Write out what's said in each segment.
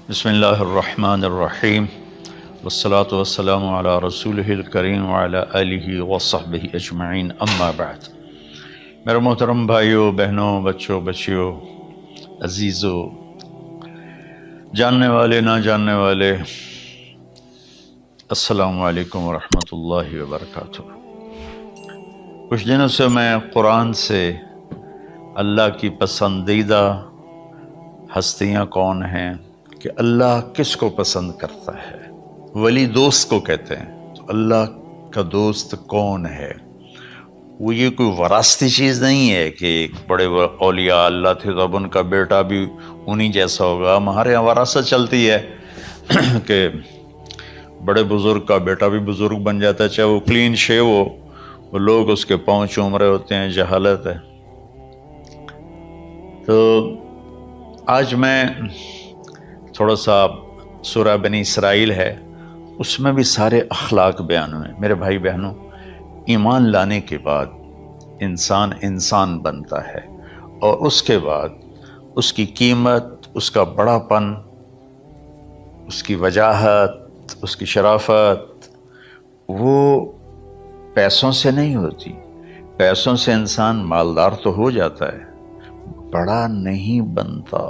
بسم اللہ الرحمن الرحیم والصلاة والسلام علی رسولہ الکریم وعلی آلہ وصحبہ اجمعین، اما بعد۔ میرے محترم بھائیوں، بہنوں، بچوں، بچیوں، عزیزوں، جاننے والے، نہ جاننے والے، السلام علیکم ورحمۃ اللہ وبرکاتہ۔ کچھ دنوں سے میں قرآن سے اللہ کی پسندیدہ ہستیاں کون ہیں، کہ اللہ کس کو پسند کرتا ہے، ولی دوست کو کہتے ہیں۔ تو اللہ کا دوست کون ہے؟ وہ یہ کوئی وراثتی چیز نہیں ہے کہ ایک بڑے اولیاء اللہ تھے تو اب ان کا بیٹا بھی انہی جیسا ہوگا۔ ہمارے یہاں وراثت چلتی ہے کہ بڑے بزرگ کا بیٹا بھی بزرگ بن جاتا ہے، چاہے وہ کلین شیو ہو، وہ لوگ اس کے پاؤں چوم رہے ہوتے ہیں، جہالت ہے۔ تو آج میں تھوڑا سا سورہ بنی اسرائیل ہے، اس میں بھی سارے اخلاق بیان ہوئے۔ میرے بھائی بہنوں، ایمان لانے کے بعد انسان بنتا ہے، اور اس کے بعد اس کی قیمت، اس کا بڑا پن، اس کی وجاہت، اس کی شرافت وہ پیسوں سے نہیں ہوتی۔ پیسوں سے انسان مالدار تو ہو جاتا ہے، بڑا نہیں بنتا،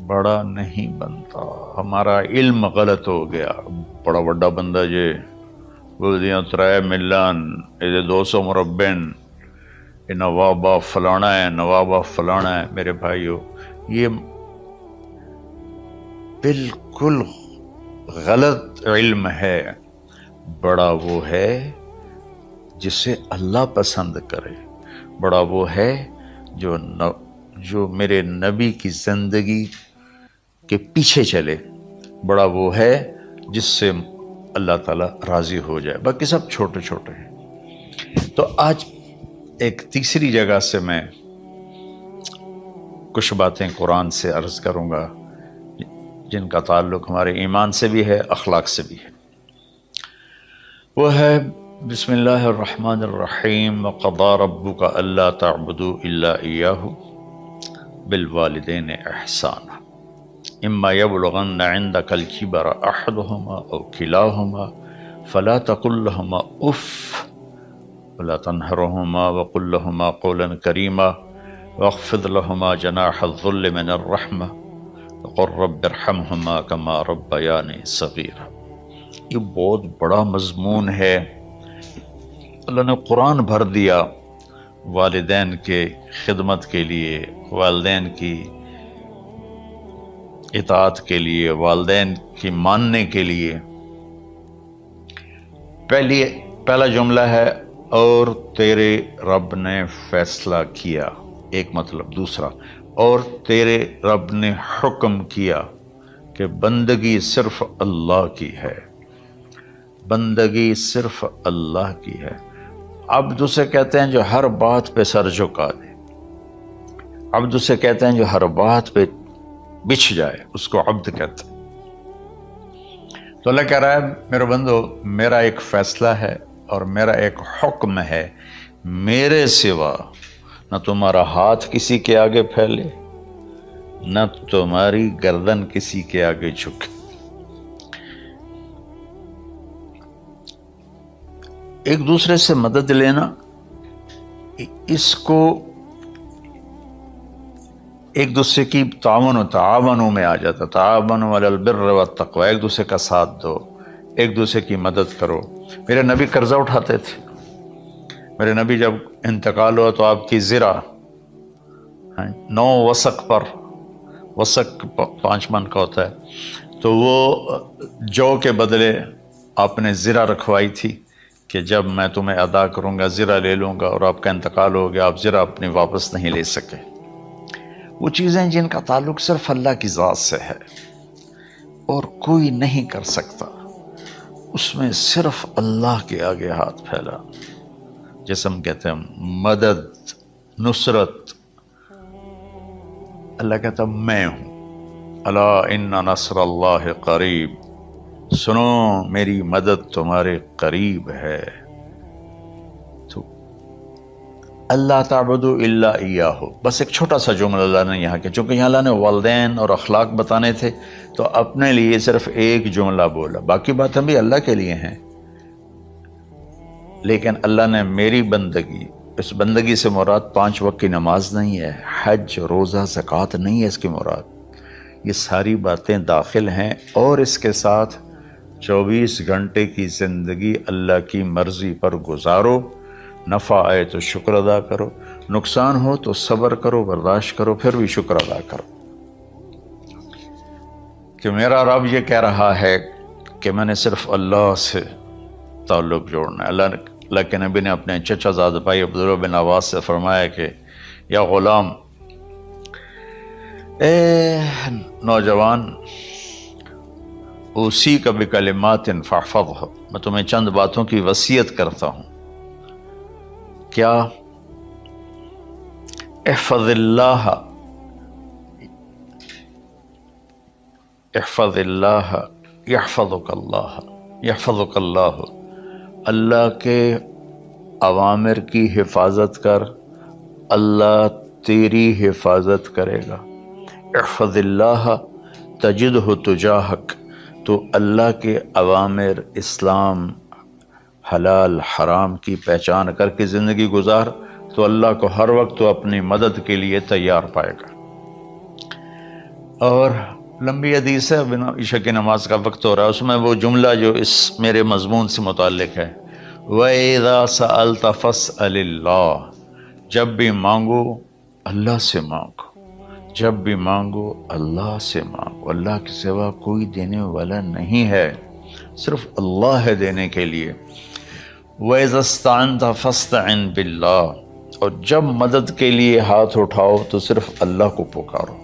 بڑا نہیں بنتا۔ ہمارا علم غلط ہو گیا۔ بڑا بڑا بندہ جے بولدیاں 3 ملن، یہ 200 مربع، یہ نوابہ فلانا ہے، نوابہ فلانا ہے۔ میرے بھائیو، یہ بالکل غلط علم ہے۔ بڑا وہ ہے جسے اللہ پسند کرے، بڑا وہ ہے جو میرے نبی کی زندگی کے پیچھے چلے، بڑا وہ ہے جس سے اللہ تعالیٰ راضی ہو جائے، باقی سب چھوٹے چھوٹے ہیں۔ تو آج ایک تیسری جگہ سے میں کچھ باتیں قرآن سے عرض کروں گا جن کا تعلق ہمارے ایمان سے بھی ہے، اخلاق سے بھی ہے۔ وہ ہے بسم اللہ الرحمن الرحیم، وَقَضَىٰ رَبُّكَ أَلَّا تَعْبُدُوا إِلَّا إِيَّاهُ بِالْوَالِدَيْنِ إِحْسَانًا إِمَّا يَبْلُغَنَّ عِندَكَ الْكِبَرَ أَحَدُهُمَا أَوْ كِلَاهُمَا فَلَا تَقُل لَّهُمَا أُفٍّ وَلَا تَنْهَرْهُمَا وَقُل لَّهُمَا قَوْلًا كَرِيمًا وَاخْفِضْ لَهُمَا جَنَاحَ الذُّلِّ مِنَ الرَّحْمَةِ وَقُل رَّبِّ ارْحَمْهُمَا كَمَا رَبَّيَانِي صَغِيرًا۔ یہ بہت بڑا مضمون ہے۔ اللہ نے قرآن بھر دیا والدین کے خدمت کے لیے، والدین کی اطاعت کے لیے، والدین کی ماننے کے لیے۔ پہلا جملہ ہے اور تیرے رب نے فیصلہ کیا، ایک مطلب۔ دوسرا، اور تیرے رب نے حکم کیا کہ بندگی صرف اللہ کی ہے، بندگی صرف اللہ کی ہے۔ عبد اسے کہتے ہیں جو ہر بات پہ سر جھکا دے، عبد اسے کہتے ہیں جو ہر بات پہ بچھ جائے، اس کو عبد کہتے ہیں۔ تو اللہ کہہ رہا ہے میرے بندو، میرا ایک فیصلہ ہے اور میرا ایک حکم ہے، میرے سوا نہ تمہارا ہاتھ کسی کے آگے پھیلے، نہ تمہاری گردن کسی کے آگے جھکے۔ ایک دوسرے سے مدد لینا، اس کو ایک دوسرے کی تعاونوں میں آ جاتا، تعاونوا علی البر والتقوی، ایک دوسرے کا ساتھ دو، ایک دوسرے کی مدد کرو۔ میرے نبی قرضہ اٹھاتے تھے۔ میرے نبی جب انتقال ہوا تو آپ کی زرہ 9 وسق پر، وسق 5 من کا ہوتا ہے، تو وہ جو کے بدلے آپ نے زرہ رکھوائی تھی کہ جب میں تمہیں ادا کروں گا زرہ لے لوں گا، اور آپ کا انتقال ہو گیا، آپ زرہ اپنی واپس نہیں لے سکے۔ وہ چیزیں جن کا تعلق صرف اللہ کی ذات سے ہے اور کوئی نہیں کر سکتا، اس میں صرف اللہ کے آگے ہاتھ پھیلا، جیسے ہم کہتے ہیں مدد، نصرت۔ اللہ کہتا میں ہوں، الا ان نصر اللہ قریب، سنو میری مدد تمہارے قریب ہے۔ تو اللہ تعبدوا الا ایاہ، بس ایک چھوٹا سا جملہ اللہ نے یہاں کیا، چونکہ یہاں اللہ نے والدین اور اخلاق بتانے تھے تو اپنے لیے صرف ایک جملہ بولا، باقی باتیں بھی اللہ کے لیے ہیں، لیکن اللہ نے میری بندگی، اس بندگی سے مراد 5 وقت کی نماز نہیں ہے، حج، روزہ، زکوٰۃ نہیں ہے اس کی مراد، یہ ساری باتیں داخل ہیں، اور اس کے ساتھ 24 گھنٹے کی زندگی اللہ کی مرضی پر گزارو، نفع آئے تو شکر ادا کرو، نقصان ہو تو صبر کرو، برداشت کرو، پھر بھی شکر ادا کرو، کہ میرا رب یہ کہہ رہا ہے کہ میں نے صرف اللہ سے تعلق جوڑنا ہے۔ اللہ کے نبی نے اپنے چچا زاد بھائی عبداللہ بن عباس سے فرمایا کہ یا غلام، اے نوجوان، اوصیک بکلمات فاحفظها، میں تمہیں چند باتوں کی وصیت کرتا ہوں، کیا؟ احفظ اللہ، احفظ اللہ یحفظک اللہ، یحفظک اللہ، اللہ کے اوامر کی حفاظت کر، اللہ تیری حفاظت کرے گا۔ احفظ اللہ تجدہ تجاہک، تو اللہ کے اوامر، اسلام، حلال حرام کی پہچان کر کے زندگی گزار تو اللہ کو ہر وقت تو اپنی مدد کے لیے تیار پائے گا۔ اور لمبی حدیث ہے، عشاء کی نماز کا وقت ہو رہا ہے، اس میں وہ جملہ جو اس میرے مضمون سے متعلق ہے، وَإِذَا سَأَلْتَ فَاسْأَلِ اللَّهِ، جب بھی مانگو اللہ سے مانگو، جب بھی مانگو اللہ سے مانگو، اللہ کے سوا کوئی دینے والا نہیں ہے، صرف اللہ ہے دینے کے لیے۔ وَإِذَا اسْتَعَنْتَ فَاسْتَعِنْ بِاللَّهِ، اور جب مدد کے لیے ہاتھ اٹھاؤ تو صرف اللہ کو پکارو،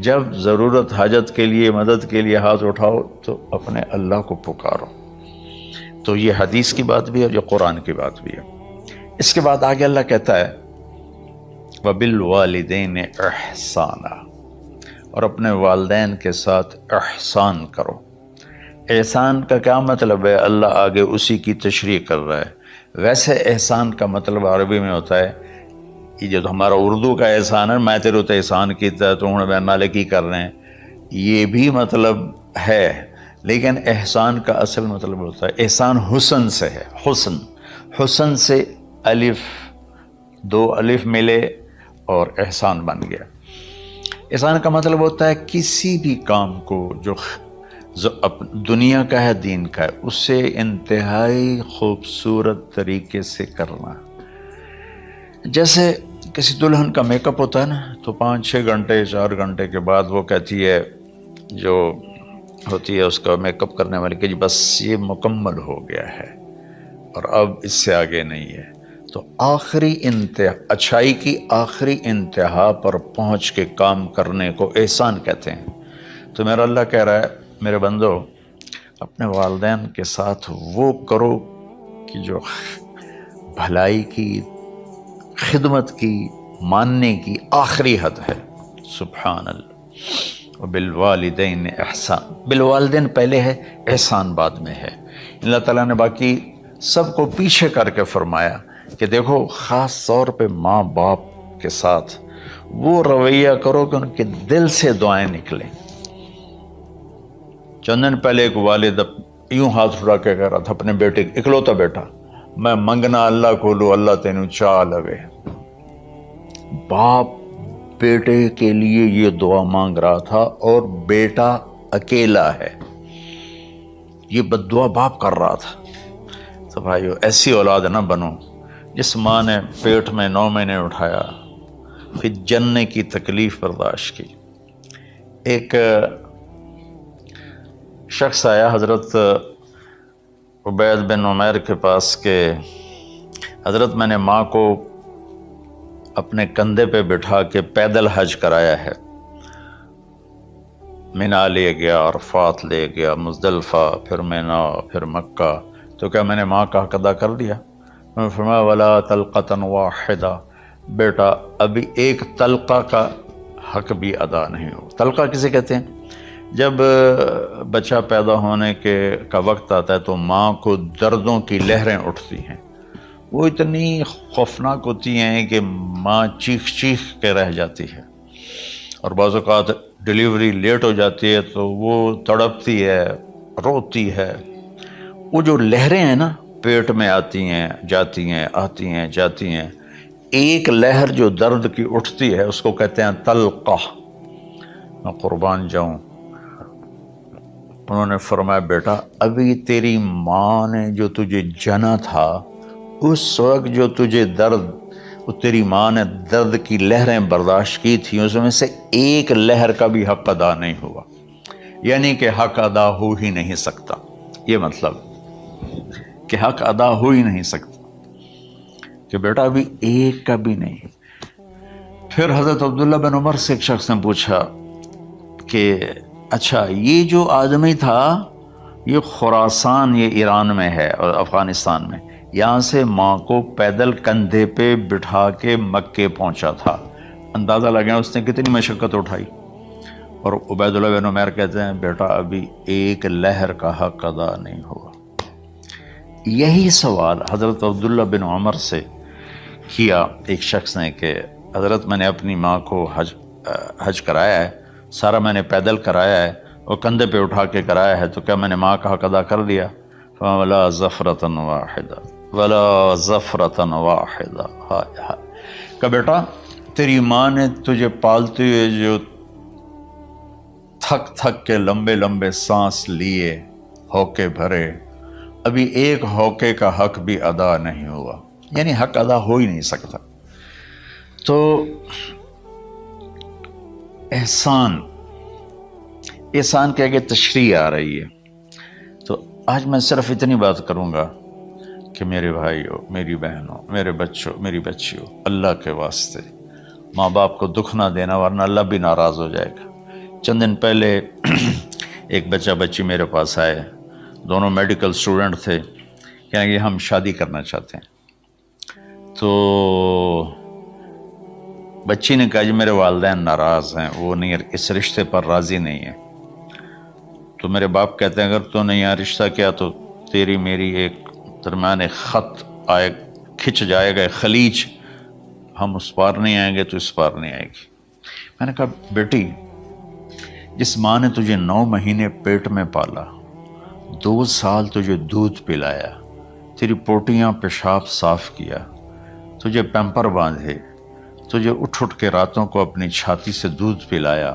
جب ضرورت حاجت کے لیے، مدد کے لیے ہاتھ اٹھاؤ تو اپنے اللہ کو پکارو۔ تو یہ حدیث کی بات بھی ہے اور یہ قرآن کی بات بھی ہے۔ اس کے بعد آگے اللہ کہتا ہے وَبِالْوَالِدَيْنِ إِحْسَانًا، اور اپنے والدین کے ساتھ احسان کرو۔ احسان کا کیا مطلب ہے؟ اللہ آگے اسی کی تشریح کر رہا ہے۔ ویسے احسان کا مطلب عربی میں ہوتا ہے، یہ جو ہمارا اردو کا احسان ہے، میں تیرے تو احسان کیتا ہے تو ہوں میں نالے کی کر رہے ہیں، یہ بھی مطلب ہے، لیکن احسان کا اصل مطلب ہوتا ہے، احسان حسن سے ہے، حسن، حسن سے الف، 2 الف ملے اور احسان بن گیا۔ احسان کا مطلب ہوتا ہے کسی بھی کام کو جو دنیا کا ہے، دین کا ہے، اسے انتہائی خوبصورت طریقے سے کرنا۔ جیسے کسی دلہن کا میک اپ ہوتا ہے نا، تو 5-6 گھنٹے 4 گھنٹے کے بعد وہ کہتی ہے، جو ہوتی ہے اس کا میک اپ کرنے والی، کہ جی بس یہ مکمل ہو گیا ہے اور اب اس سے آگے نہیں ہے۔ تو آخری اچھائی کی آخری انتہا پر پہنچ کے کام کرنے کو احسان کہتے ہیں۔ تو میرا اللہ کہہ رہا ہے میرے بندو، اپنے والدین کے ساتھ وہ کرو کہ جو بھلائی کی، خدمت کی، ماننے کی آخری حد ہے۔ سبحان اللہ۔ وبالوالدین احسان، بالوالدین پہلے ہے، احسان بعد میں ہے۔ اللہ تعالیٰ نے باقی سب کو پیچھے کر کے فرمایا کہ دیکھو خاص طور پہ ماں باپ کے ساتھ وہ رویہ کرو کہ ان کے دل سے دعائیں نکلیں۔ چند دن پہلے ایک والد یوں ہاتھ اٹھا کے کہہ رہا تھا اپنے بیٹے، اکلوتا بیٹا، میں منگنا اللہ کھولو اللہ تینوں چاہ لگے۔ باپ بیٹے کے لیے یہ دعا مانگ رہا تھا اور بیٹا اکیلا ہے، یہ بد دعا باپ کر رہا تھا۔ تو بھائیو ایسی اولاد نہ بنو جس ماں نے پیٹ میں 9 مہینے اٹھایا، پھر جننے کی تکلیف برداشت کی۔ ایک شخص آیا حضرت عبید بن عمیر کے پاس کہ حضرت میں نے ماں کو اپنے کندھے پہ بٹھا کے پیدل حج کرایا ہے، مینا لے گیا، عرفات لے گیا، مزدلفہ، پھر مینا، پھر مکہ، تو کیا میں نے ماں کا حق ادا کر دیا؟ میں نے فرمایا ولا طلقۃ واحدہ، بیٹا ابھی ایک طلقہ کا حق بھی ادا نہیں ہو۔ طلقہ کسے کہتے ہیں؟ جب بچہ پیدا ہونے کا وقت آتا ہے تو ماں کو دردوں کی لہریں اٹھتی ہیں، وہ اتنی خوفناک ہوتی ہیں کہ ماں چیخ چیخ کے رہ جاتی ہے، اور بعض اوقات ڈیلیوری لیٹ ہو جاتی ہے تو وہ تڑپتی ہے، روتی ہے۔ وہ جو لہریں ہیں نا، پیٹ میں آتی ہیں جاتی ہیں، آتی ہیں جاتی ہیں، ایک لہر جو درد کی اٹھتی ہے اس کو کہتے ہیں طلقہ۔ میں قربان جاؤں، انہوں نے فرمایا بیٹا ابھی تیری ماں نے جو تجھے جنا تھا اس وقت جو تجھے درد، وہ تیری ماں نے درد کی لہریں برداشت کی تھی، اس میں سے ایک لہر کا بھی حق ادا نہیں ہوا، یعنی کہ حق ادا ہو ہی نہیں سکتا۔ یہ مطلب کہ حق ادا ہو ہی نہیں سکتا کہ بیٹا ابھی ایک کا بھی نہیں۔ پھر حضرت عبداللہ بن عمر سے ایک شخص نے پوچھا کہ اچھا یہ جو آدمی تھا یہ خراسان، یہ ایران میں ہے اور افغانستان میں، یہاں سے ماں کو پیدل کندھے پہ بٹھا کے مکے پہنچا تھا، اندازہ لگا اس نے کتنی مشقت اٹھائی۔ اور عبید اللہ بن عمیر کہتے ہیں بیٹا ابھی ایک لہر کا حق ادا نہیں ہوا۔ یہی سوال حضرت عبداللہ بن عمر سے کیا ایک شخص نے کہ حضرت میں نے اپنی ماں کو حج کرایا ہے، سارا میں نے پیدل کرایا ہے اور کندھے پہ اٹھا کے کرایا ہے، تو کیا میں نے ماں کا حق ادا کر دیا؟ وَلَا زَفْرَةً وَاحِدَةً وَلَا زَفْرَةً وَاحِدَةً۔ ہائے ہائے، کہ بیٹا تیری ماں نے تجھے پالتے ہوئے جو تھک تھک کے لمبے لمبے سانس لیے، ہوکے بھرے، ابھی ایک ہوکے کا حق بھی ادا نہیں ہوا، یعنی حق ادا ہو ہی نہیں سکتا۔ تو احسان کے آگے تشریح آ رہی ہے۔ تو آج میں صرف اتنی بات کروں گا کہ میرے بھائیوں، میری بہنوں، میرے بچوں، میری بچیوں، اللہ کے واسطے ماں باپ کو دکھ نہ دینا ورنہ اللہ بھی ناراض ہو جائے گا۔ چند دن پہلے ایک بچہ بچی میرے پاس آئے، دونوں میڈیکل اسٹوڈنٹ تھے، کہ ہم شادی کرنا چاہتے ہیں۔ تو بچی نے کہا جی میرے والدین ناراض ہیں، وہ نہیں، اس رشتے پر راضی نہیں ہیں۔ تو میرے باپ کہتے ہیں اگر تو نے یہاں رشتہ کیا تو تیری میری ایک درمیان ایک خط آئے، کھچ جائے گا، خلیج، ہم اس پار نہیں آئیں گے تو اس پار نہیں آئے گی۔ میں نے کہا بیٹی جس ماں نے تجھے 9 مہینے پیٹ میں پالا، 2 سال تجھے دودھ پلایا، تیری پوٹیاں پیشاب صاف کیا، تجھے پیمپر باندھے، تجھے اٹھ اٹھ کے راتوں کو اپنی چھاتی سے دودھ پلایا،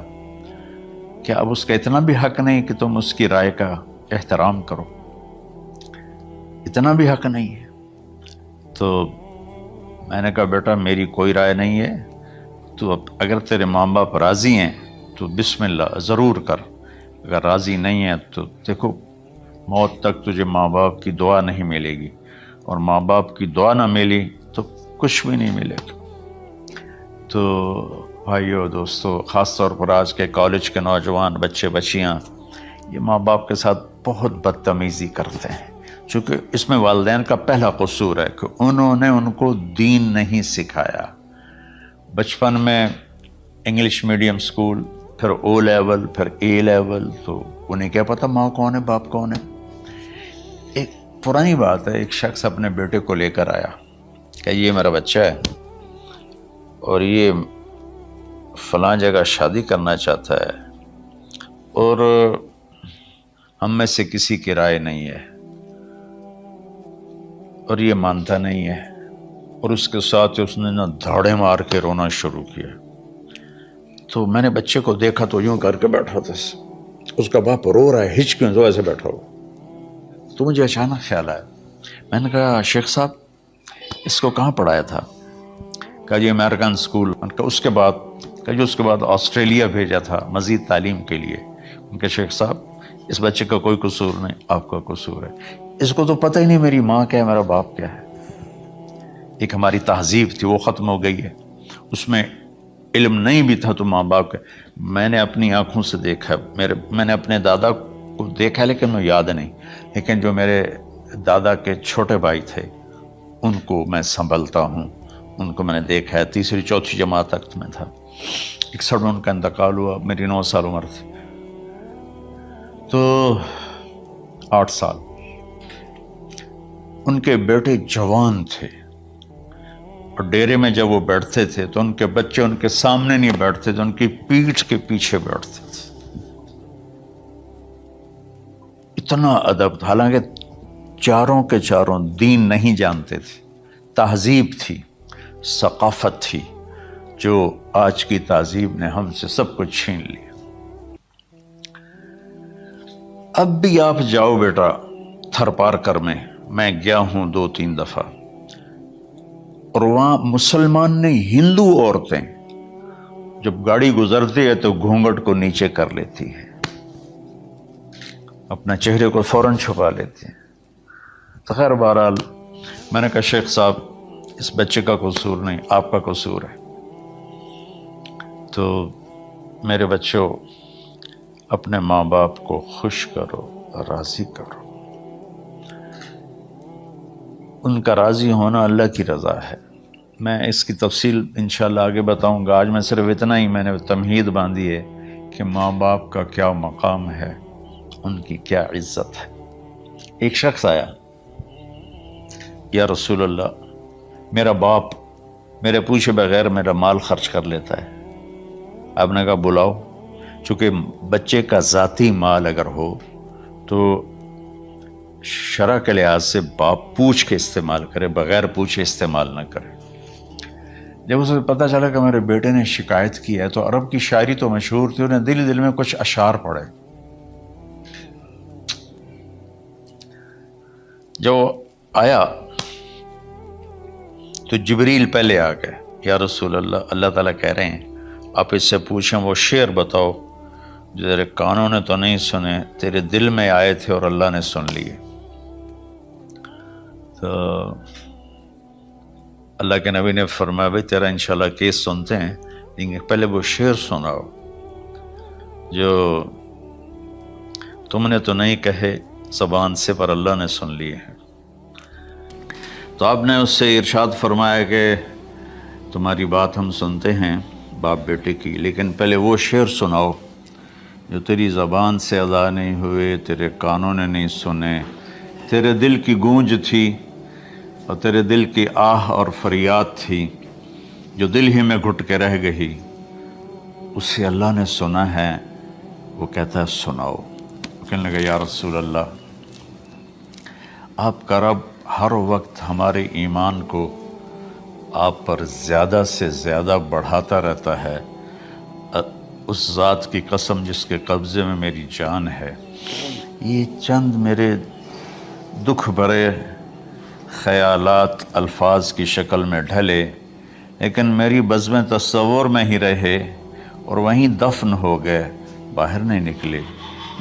کیا اب اس کا اتنا بھی حق نہیں کہ تم اس کی رائے کا احترام کرو؟ اتنا بھی حق نہیں ہے؟ تو میں نے کہا بیٹا میری کوئی رائے نہیں ہے، تو اگر تیرے ماں باپ راضی ہیں تو بسم اللہ ضرور کر، اگر راضی نہیں ہے تو دیکھو موت تک تجھے ماں باپ کی دعا نہیں ملے گی، اور ماں باپ کی دعا نہ ملی تو کچھ بھی نہیں ملے گا۔ تو بھائیو دوستو، خاص طور پر آج کے کالج کے نوجوان بچے بچیاں یہ ماں باپ کے ساتھ بہت بدتمیزی کرتے ہیں، چونکہ اس میں والدین کا پہلا قصور ہے کہ انہوں نے ان کو دین نہیں سکھایا۔ بچپن میں انگلش میڈیم سکول، پھر او لیول، پھر اے لیول، تو انہیں کیا پتہ ماں کون ہے باپ کون ہے۔ ایک پرانی بات ہے، ایک شخص اپنے بیٹے کو لے کر آیا کہ یہ میرا بچہ ہے اور یہ فلاں جگہ شادی کرنا چاہتا ہے اور ہم میں سے کسی کی رائے نہیں ہے اور یہ مانتا نہیں ہے، اور اس کے ساتھ اس نے نا دھاڑے مار کے رونا شروع کیا۔ تو میں نے بچے کو دیکھا تو یوں کر کے بیٹھا تھا، اس کا باپ رو رہا ہے، ہچ کیوں تو ایسے بیٹھا ہوا۔ تو مجھے اچانک خیال آیا، میں نے کہا شیخ صاحب اس کو کہاں پڑھایا تھا؟ کہا جی امریکن اسکول۔ ان کا اس کے بعد آسٹریلیا بھیجا تھا مزید تعلیم کے لیے۔ ان کے شیخ صاحب اس بچے کا کوئی قصور نہیں، آپ کا قصور ہے، اس کو تو پتہ ہی نہیں میری ماں کیا ہے، میرا باپ کیا ہے۔ ایک ہماری تہذیب تھی وہ ختم ہو گئی ہے، اس میں علم نہیں بھی تھا تو ماں باپ کا۔ میں نے اپنی آنکھوں سے دیکھا، میں نے اپنے دادا کو دیکھا لیکن وہ یاد نہیں، لیکن جو میرے دادا کے چھوٹے بھائی تھے ان کو میں سنبھلتا ہوں، ان کو میں نے دیکھا ہے، 3ری 4تھی جماعت تک میں تھا۔ 61 میں ان کا انتقال ہوا، میری 9 سال عمر تھی۔ تو 8 سال. ان کے بیٹے جوان تھے اور ڈیرے میں جب وہ بیٹھتے تھے تو ان کے بچے ان کے سامنے نہیں بیٹھتے تھے، ان کی پیٹھ کے پیچھے بیٹھتے تھے. اتنا ادب تھا، حالانکہ چاروں کے چاروں دین نہیں جانتے تھے. تہذیب تھی، ثقافت تھی، جو آج کی تہذیب نے ہم سے سب کچھ چھین لیا. اب بھی آپ جاؤ بیٹا تھر پار کر میں گیا ہوں 2-3 دفعہ، اور وہاں مسلمان نہیں، ہندو عورتیں جب گاڑی گزرتی ہے تو گھونگھٹ کو نیچے کر لیتی ہے، اپنا چہرے کو فوراً چھپا لیتے ہیں. تو خیر بہرحال میں نے کہا شیخ صاحب اس بچے کا قصور نہیں، آپ کا قصور ہے. تو میرے بچوں، اپنے ماں باپ کو خوش کرو، راضی کرو. ان کا راضی ہونا اللہ کی رضا ہے. میں اس کی تفصیل انشاءاللہ آگے بتاؤں گا. آج میں صرف اتنا ہی میں نے تمہید باندھی ہے کہ ماں باپ کا کیا مقام ہے، ان کی کیا عزت ہے. ایک شخص آیا، یا رسول اللہ میرا باپ میرے پوچھے بغیر میرا مال خرچ کر لیتا ہے. آپ نے کہا بلاؤ. چونکہ بچے کا ذاتی مال اگر ہو تو شرع کے لحاظ سے باپ پوچھ کے استعمال کرے، بغیر پوچھے استعمال نہ کرے. جب اسے پتہ چلا کہ میرے بیٹے نے شکایت کی ہے تو عرب کی شاعری تو مشہور تھی، انہیں دل دل میں کچھ اشعار پڑھے. جو آیا تو جبریل پہلے آ گئے. یا رسول اللہ، اللہ تعالیٰ کہہ رہے ہیں آپ اس سے پوچھیں وہ شعر بتاؤ جو تیرے کانوں نے تو نہیں سنے، تیرے دل میں آئے تھے اور اللہ نے سن لیے. تو اللہ کے نبی نے فرمایا بھائی تیرا انشاءاللہ کیس سنتے ہیں، لیکن پہلے وہ شعر سناؤ جو تم نے تو نہیں کہے زبان سے پر اللہ نے سن لیے ہیں. تو آپ نے اس سے ارشاد فرمایا کہ تمہاری بات ہم سنتے ہیں باپ بیٹے کی، لیکن پہلے وہ شعر سناؤ جو تیری زبان سے ادا نہیں ہوئے، تیرے کانوں نے نہیں سنے، تیرے دل کی گونج تھی اور تیرے دل کی آہ اور فریاد تھی جو دل ہی میں گھٹ کے رہ گئی، اسے اللہ نے سنا ہے. وہ کہتا ہے سناؤ. کہنے لگا یا رسول اللہ آپ کا رب ہر وقت ہمارے ایمان کو آپ پر زیادہ سے زیادہ بڑھاتا رہتا ہے. اس ذات کی قسم جس کے قبضے میں میری جان ہے، یہ چند میرے دکھ بھرے خیالات الفاظ کی شکل میں ڈھلے، لیکن میری بزم تصور میں ہی رہے اور وہیں دفن ہو گئے، باہر نہیں نکلے،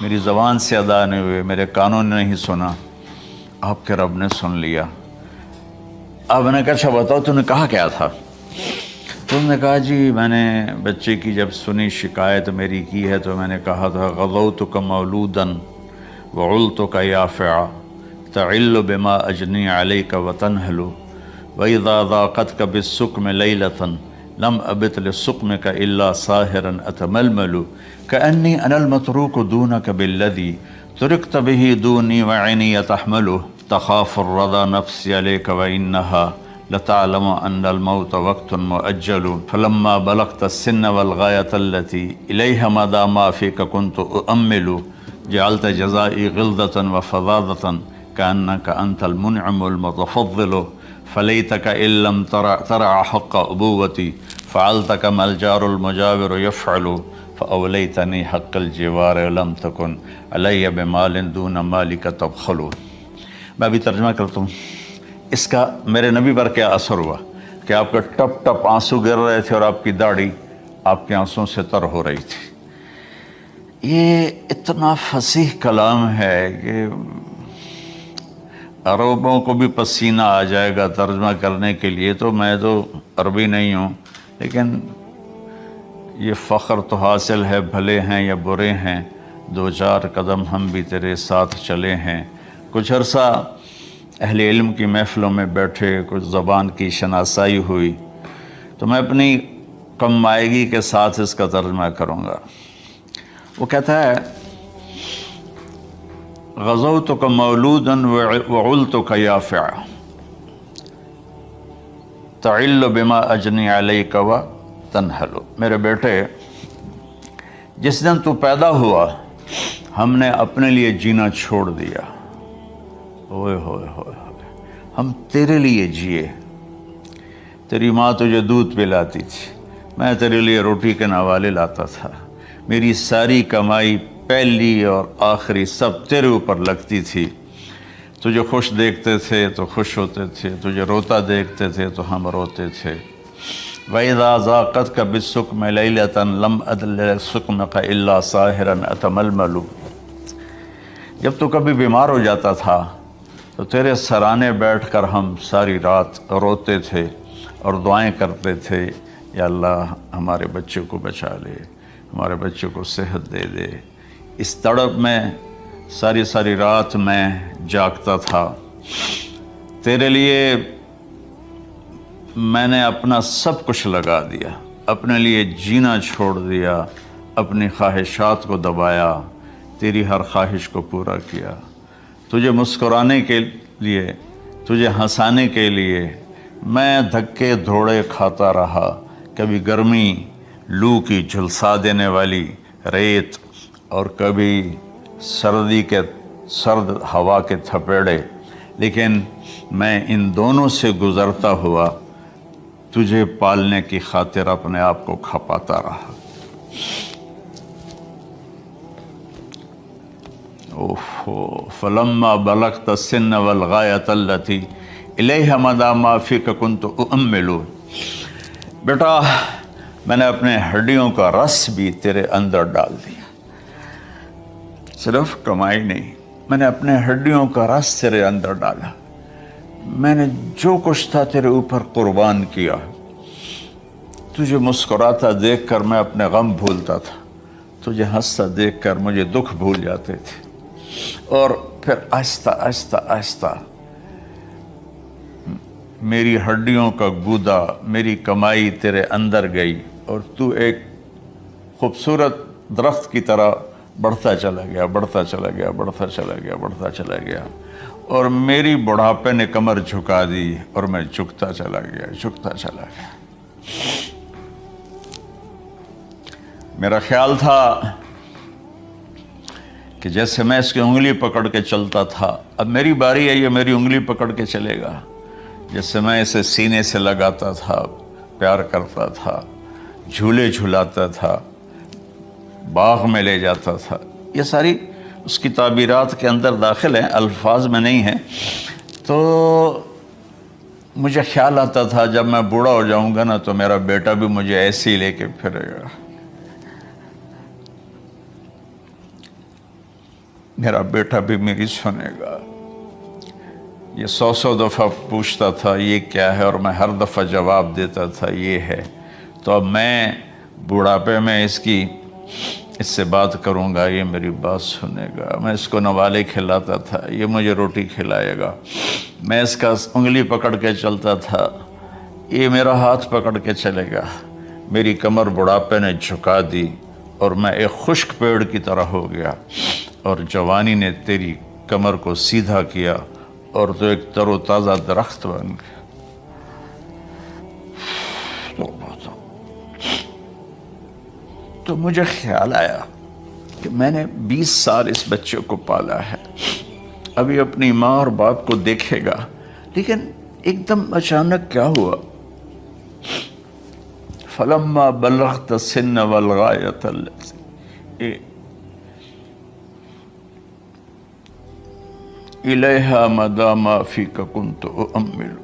میری زبان سے ادا نہیں ہوئے، میرے کانوں نے نہیں سنا، آپ کے رب نے سن لیا. آپ نے کہا اچھا بتاؤ تم نے کہا کیا تھا؟ تم نے کہا جی میں نے بچے کی جب سنی شکایت میری کی ہے تو میں نے کہا تھا غضوتک مولودا وعلتک یافعا تعل بما اجنی علیک وتنہل واذا ضاقتک بالسقم لیلۃ لم ابت لسقمک الا ساہرا اتململ کأنی انا المتروک دونک بالذی ترکت به دونی وعینی تحمل تخاف الرضا نفسی علیک وإنہا لتعلم ان الموت وقت مؤجل فلما بلغت السن والغایة التي الیہ مدى ما فیک كنت اؤمل جعلت جزائی غلظة وفظاظة كأنك انت المنعم المتفضل فلیتک ان لم ترع حق ابوتی فعلت كما الجار المجاور يفعل فأولیتنی حق الجوار لم تکن علی بمال دون مالک تبخل. میں ابھی ترجمہ کرتا ہوں. اس کا میرے نبی پر کیا اثر ہوا کہ آپ کے ٹپ ٹپ آنسو گر رہے تھے اور آپ کی داڑھی آپ کے آنسوں سے تر ہو رہی تھی. یہ اتنا فصیح کلام ہے کہ عربوں کو بھی پسینہ آ جائے گا ترجمہ کرنے کے لیے. تو میں تو عربی نہیں ہوں، لیکن یہ فخر تو حاصل ہے، بھلے ہیں یا برے ہیں 2-4 قدم ہم بھی تیرے ساتھ چلے ہیں. کچھ عرصہ اہل علم کی محفلوں میں بیٹھے، کچھ زبان کی شناسائی ہوئی، تو میں اپنی کم مائگی کے ساتھ اس کا ترجمہ کروں گا. وہ کہتا ہے غزوتک مولودا وعلتک یافع تعل بما اجنی علیک و تنحل۔ میرے بیٹے، جس دن تو پیدا ہوا ہم نے اپنے لیے جینا چھوڑ دیا، ہوئے ہوئے ہوئے ہوئے، ہم تیرے لیے جیے۔ تیری ماں تجھے دودھ پلاتی تھی، میں تیرے لیے روٹی کے نوالے لاتا تھا، میری ساری کمائی پہلی اور آخری سب تیرے اوپر لگتی تھی۔ تجھے خوش دیکھتے تھے تو خوش ہوتے تھے، تجھے روتا دیکھتے تھے تو ہم روتے تھے۔ وَإِذَا ذَاقَتْكَ بِالسُّقْمِ لَيْلَةً لَمْ أَدْلِ سُقْمَكَ إِلَّا سَاهِرًا أَتَمَلْمَلُ۔ جب تو کبھی بیمار ہو جاتا تھا تو تیرے سرانے بیٹھ کر ہم ساری رات روتے تھے اور دعائیں کرتے تھے، یا اللہ ہمارے بچے کو بچا لے، ہمارے بچے کو صحت دے دے۔ اس تڑپ میں ساری ساری رات میں جاگتا تھا۔ تیرے لیے میں نے اپنا سب کچھ لگا دیا، اپنے لیے جینا چھوڑ دیا، اپنی خواہشات کو دبایا، تیری ہر خواہش کو پورا کیا۔ تجھے مسکرانے کے لیے، تجھے ہنسانے کے لیے میں دھکے دھوڑے کھاتا رہا، کبھی گرمی لو کی جھلسا دینے والی ریت اور کبھی سردی کے سرد ہوا کے تھپیڑے، لیکن میں ان دونوں سے گزرتا ہوا تجھے پالنے کی خاطر اپنے آپ کو کھپاتا رہا۔ فلما بلغت السن والغایۃ التی الیہ مدی ما فیک کنت اؤمل۔ بیٹا، میں نے اپنے ہڈیوں کا رس بھی تیرے اندر ڈال دیا، صرف کمائی نہیں، میں نے اپنے ہڈیوں کا رس تیرے اندر ڈالا، میں نے جو کچھ تھا تیرے اوپر قربان کیا۔ تجھے مسکراتا دیکھ کر میں اپنے غم بھولتا تھا، تجھے ہنستا دیکھ کر مجھے دکھ بھول جاتے تھے، اور پھر آہستہ آہستہ آہستہ میری ہڈیوں کا گودا، میری کمائی تیرے اندر گئی، اور تو ایک خوبصورت درخت کی طرح بڑھتا چلا گیا، بڑھتا چلا گیا، بڑھتا چلا گیا، بڑھتا چلا گیا، اور میری بڑھاپے نے کمر جھکا دی اور میں جھکتا چلا گیا، جھکتا چلا گیا۔ میرا خیال تھا کہ جیسے میں اس کی انگلی پکڑ کے چلتا تھا، اب میری باری ہے، یہ میری انگلی پکڑ کے چلے گا۔ جیسے میں اسے سینے سے لگاتا تھا، پیار کرتا تھا، جھولے جھلاتا تھا، باغ میں لے جاتا تھا، یہ ساری اس کی تعبیرات کے اندر داخل ہیں، الفاظ میں نہیں ہیں۔ تو مجھے خیال آتا تھا جب میں بوڑھا ہو جاؤں گا نا تو میرا بیٹا بھی مجھے ایسے ہی لے کے پھرے گا، میرا بیٹا بھی میری سنے گا۔ یہ 100 دفعہ پوچھتا تھا یہ کیا ہے، اور میں ہر دفعہ جواب دیتا تھا یہ ہے۔ تو اب میں بوڑھاپے میں اس سے بات کروں گا، یہ میری بات سنے گا۔ میں اس کو نوالے کھلاتا تھا، یہ مجھے روٹی کھلائے گا۔ میں اس کا انگلی پکڑ کے چلتا تھا، یہ میرا ہاتھ پکڑ کے چلے گا۔ میری کمر بڑھاپے نے جھکا دی اور میں ایک خشک پیڑ کی طرح ہو گیا، اور جوانی نے تیری کمر کو سیدھا کیا اور تو ایک تر و تازہ درخت بن گیا۔ تو مجھے خیال آیا کہ میں نے 20 سال اس بچے کو پالا ہے، ابھی اپنی ماں اور باپ کو دیکھے گا، لیکن ایک دم اچانک کیا ہوا؟ فلما بلغت السن والغایۃ التی الیہا مدی ما فیک کنت اؤمل۔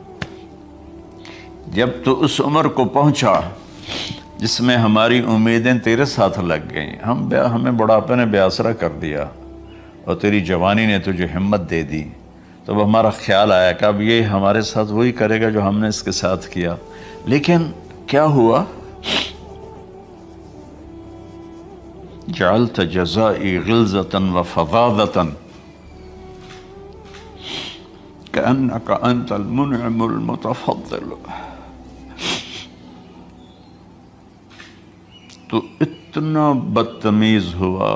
جب تو اس عمر کو پہنچا جس میں ہماری امیدیں تیرے ساتھ لگ گئیں، ہمیں بڑھاپے نے بے آسرا کر دیا اور تیری جوانی نے تجھے ہمت دے دی، تب ہمارا خیال آیا کہ اب یہ ہمارے ساتھ وہی کرے گا جو ہم نے اس کے ساتھ کیا۔ لیکن کیا ہوا؟ جعلت جزائی غلظة وفظاظة كأنك أنت المنعم المتفضل۔ تو اتنا بدتمیز ہوا،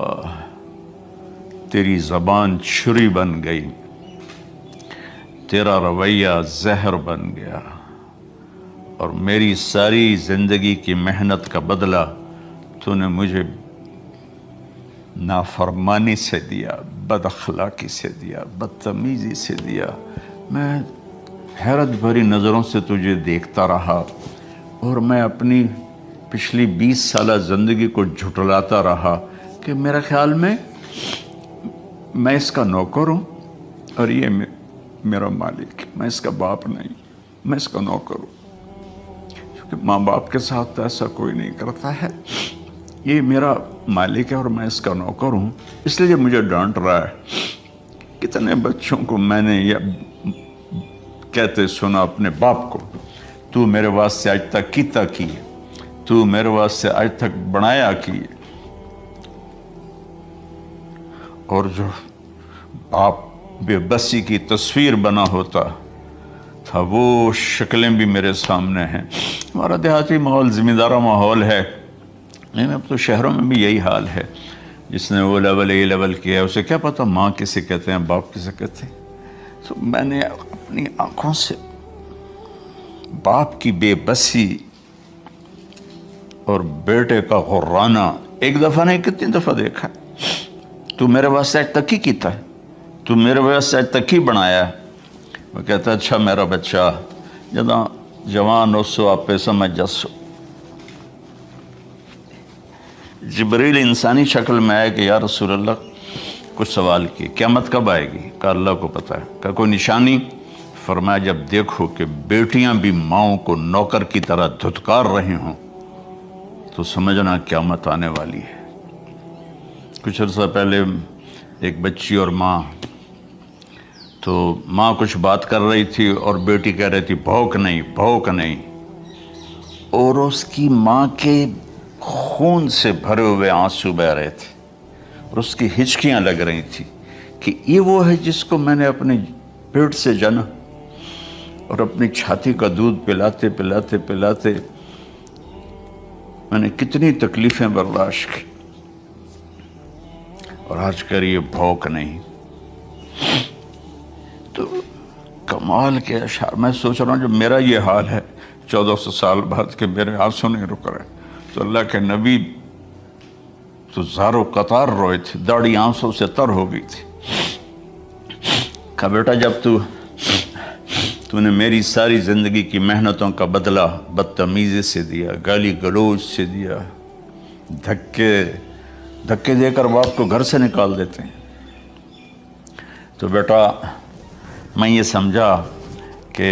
تیری زبان چھری بن گئی، تیرا رویہ زہر بن گیا، اور میری ساری زندگی کی محنت کا بدلہ تو نے مجھے نافرمانی سے دیا، بد اخلاقی سے دیا، بدتمیزی سے دیا۔ میں حیرت بھری نظروں سے تجھے دیکھتا رہا، اور میں اپنی پچھلی 20 سالہ زندگی کو جھٹلاتا رہا کہ میرا خیال میں اس کا نوکر ہوں اور یہ میرا مالک، میں اس کا باپ نہیں، میں اس کا نوکر ہوں، کیونکہ ماں باپ کے ساتھ ایسا کوئی نہیں کرتا ہے، یہ میرا مالک ہے اور میں اس کا نوکر ہوں، اس لیے مجھے ڈانٹ رہا ہے۔ کتنے بچوں کو میں نے یہ کہتے سنا اپنے باپ کو، تو میرے واسطے آج تک کیتا کی، تو میرے واسطے آج تک بنایا کی، اور جو باپ بے بسی کی تصویر بنا ہوتا تھا وہ شکلیں بھی میرے سامنے ہیں۔ ہمارا دیہاتی ماحول زمین دارہ ماحول ہے، لیکن اب تو شہروں میں بھی یہی حال ہے۔ جس نے وہ لیول اے لیول کیا ہے اسے کیا پتا ماں کسے کہتے ہیں، باپ کسے کہتے ہیں۔ تو میں نے اپنی آنکھوں سے باپ کی بے بسی اور بیٹے کا غرانہ ایک دفعہ نہیں کتنی دفعہ دیکھا۔ تو میرے واسطے آج تک ہی کیتا ہے، تو میرے واسطے آج تک ہی بنایا ہے۔ وہ کہتا ہے اچھا میرا بچہ جداں جوان ہو سو آپ پہ سمجھ جسو۔ جبریل انسانی شکل میں آئے کہ یا رسول اللہ کچھ سوال کی، قیامت کب آئے گی؟ کہا اللہ کو پتہ ہے۔ کہا کوئی نشانی؟ فرمایا جب دیکھو کہ بیٹیاں بھی ماؤں کو نوکر کی طرح دھتکار رہی ہوں تو سمجھنا قیامت آنے والی ہے۔ کچھ عرصہ پہلے ایک بچی اور ماں، تو ماں کچھ بات کر رہی تھی اور بیٹی کہہ رہی تھی بھوک نہیں بھوک نہیں، اور اس کی ماں کے خون سے بھرے ہوئے آنسو بہہ رہے تھے اور اس کی ہچکیاں لگ رہی تھی کہ یہ وہ ہے جس کو میں نے اپنے پیٹ سے جنا، اور اپنی چھاتی کا دودھ پلاتے پلاتے پلاتے میں نے کتنی تکلیفیں برداشت کی، اور آج کر یہ بھوک نہیں۔ تو کمال کے اشعار میں سوچ رہا ہوں جو میرا یہ حال ہے 1400 سال بعد کہ میرے آنسو نہیں رک رہے، تو اللہ کے نبی تو زارو قطار روئے تھے، داڑھی آنسوں سے تر ہو گئی تھی۔ کہا بیٹا جب تو نے میری ساری زندگی کی محنتوں کا بدلہ بدتمیزی سے دیا، گالی گلوچ سے دیا، دھکے دے کر باپ کو گھر سے نکال دیتے ہیں، تو بیٹا میں یہ سمجھا کہ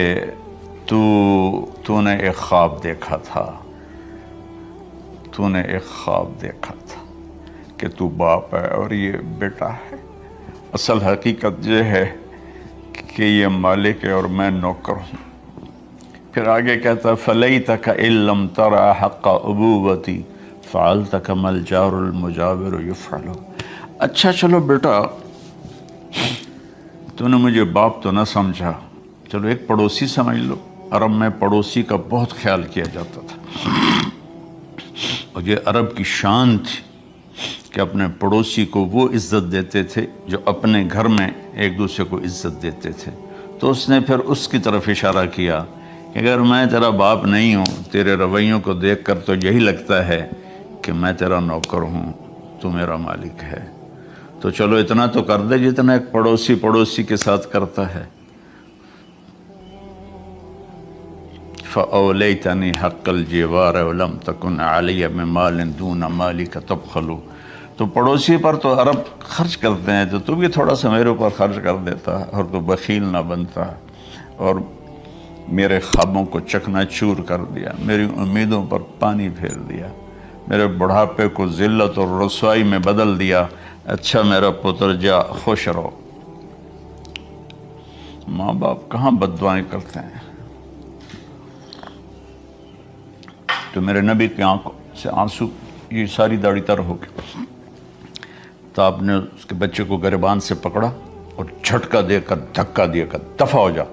تو نے ایک خواب دیکھا تھا، تو نے ایک خواب دیکھا تھا کہ تو باپ ہے اور یہ بیٹا ہے۔ اصل حقیقت یہ ہے کہ یہ مالک ہے اور میں نوکر ہوں۔ پھر آگے کہتا فَلَيْتَكَ إِن لَّمْ تَرَ حَقَّ أُبُوَّتِي فَعَلْتَ كَمَا الْجَارُ الْمُجَاوِرُ يَفْعَلُ۔ اچھا چلو بیٹا تو نے مجھے باپ تو نہ سمجھا، چلو ایک پڑوسی سمجھ لو۔ عرب میں پڑوسی کا بہت خیال کیا جاتا تھا، اور یہ عرب کی شان تھی کہ اپنے پڑوسی کو وہ عزت دیتے تھے جو اپنے گھر میں ایک دوسرے کو عزت دیتے تھے۔ تو اس نے پھر اس کی طرف اشارہ کیا کہ اگر میں تیرا باپ نہیں ہوں، تیرے رویوں کو دیکھ کر تو یہی لگتا ہے کہ میں تیرا نوکر ہوں، تو میرا مالک ہے، تو چلو اتنا تو کر دے جتنا ایک پڑوسی کے ساتھ کرتا ہے۔ فَأَوْلَيْتَنِي حَقَّ الْجِوَارِ وَلَمْ تَكُنْ عَلَيَّ مِنْ دُونَ مَالِكَ تَبْخَلُ۔ تو پڑوسی پر تو عرب خرچ کرتے ہیں، تو بھی تھوڑا سا میرے اوپر خرچ کر دیتا اور تو بخیل نہ بنتا، اور میرے خوابوں کو چکنا چور کر دیا، میری امیدوں پر پانی پھیر دیا، میرے بڑھاپے کو ذلت اور رسوائی میں بدل دیا۔ اچھا میرا پتر جا خوش رہو۔ ماں باپ کہاں بد دعائیں کرتے ہیں۔ تو میرے نبی کی آنکھوں سے آنسو، یہ ساری داڑھی تر ہو گئی، تو آپ نے اس کے بچے کو گریبان سے پکڑا اور جھٹکا دے کر دھکا دے کر دفع ہو جا،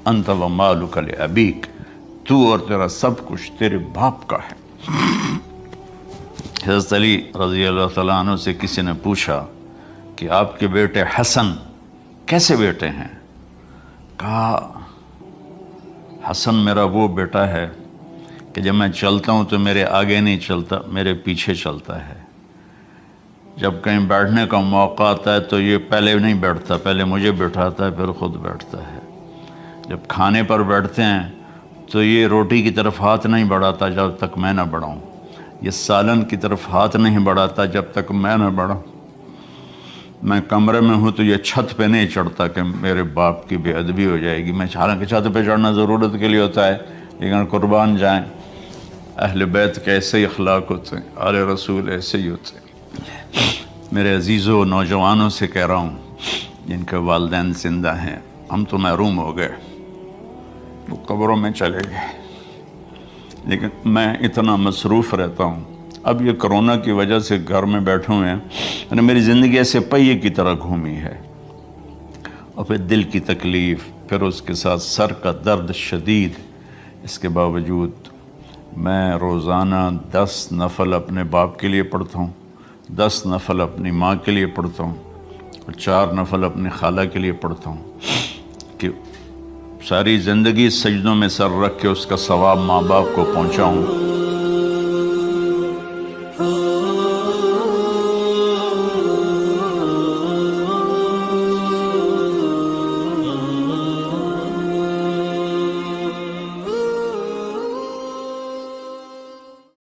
انت و مالک لابیک، تو اور تیرا سب کچھ تیرے باپ کا ہے۔ حضرت علی رضی اللہ تعالیٰ عنہ سے کسی نے پوچھا کہ آپ کے بیٹے حسن کیسے بیٹے ہیں؟ کہا حسن میرا وہ بیٹا ہے کہ جب میں چلتا ہوں تو میرے آگے نہیں چلتا، میرے پیچھے چلتا ہے۔ جب کہیں بیٹھنے کا موقع آتا ہے تو یہ پہلے نہیں بیٹھتا، پہلے مجھے بٹھاتا ہے پھر خود بیٹھتا ہے۔ جب کھانے پر بیٹھتے ہیں تو یہ روٹی کی طرف ہاتھ نہیں بڑھاتا جب تک میں نہ بڑھاؤں، یہ سالن کی طرف ہاتھ نہیں بڑھاتا جب تک میں نہ بڑھاؤں۔ میں کمرے میں ہوں تو یہ چھت پہ نہیں چڑھتا کہ میرے باپ کی بے ادبی ہو جائے گی۔ میں حالانکہ چھت پہ چڑھنا ضرورت کے لیے ہوتا ہے، لیکن قربان جائیں اہل بیت کے ایسے ہی اخلاق ہوتے ہیں، آل رسول ایسے ہی ہوتے ہیں۔ میرے عزیزوں نوجوانوں سے کہہ رہا ہوں جن کے والدین زندہ ہیں، ہم تو محروم ہو گئے، وہ قبروں میں چلے گئے، لیکن میں اتنا مصروف رہتا ہوں۔ اب یہ کرونا کی وجہ سے گھر میں بیٹھے ہوئے ہیں، یعنی میری زندگی ایسے پہیے کی طرح گھومی ہے، اور پھر دل کی تکلیف، پھر اس کے ساتھ سر کا درد شدید۔ اس کے باوجود میں روزانہ 10 نفل اپنے باپ کے لیے پڑھتا ہوں، 10 نفل اپنی ماں کے لیے پڑھتا ہوں، اور 4 نفل اپنی خالہ کے لیے پڑھتا ہوں کہ ساری زندگی سجدوں میں سر رکھ کے اس کا ثواب ماں باپ کو پہنچاؤں۔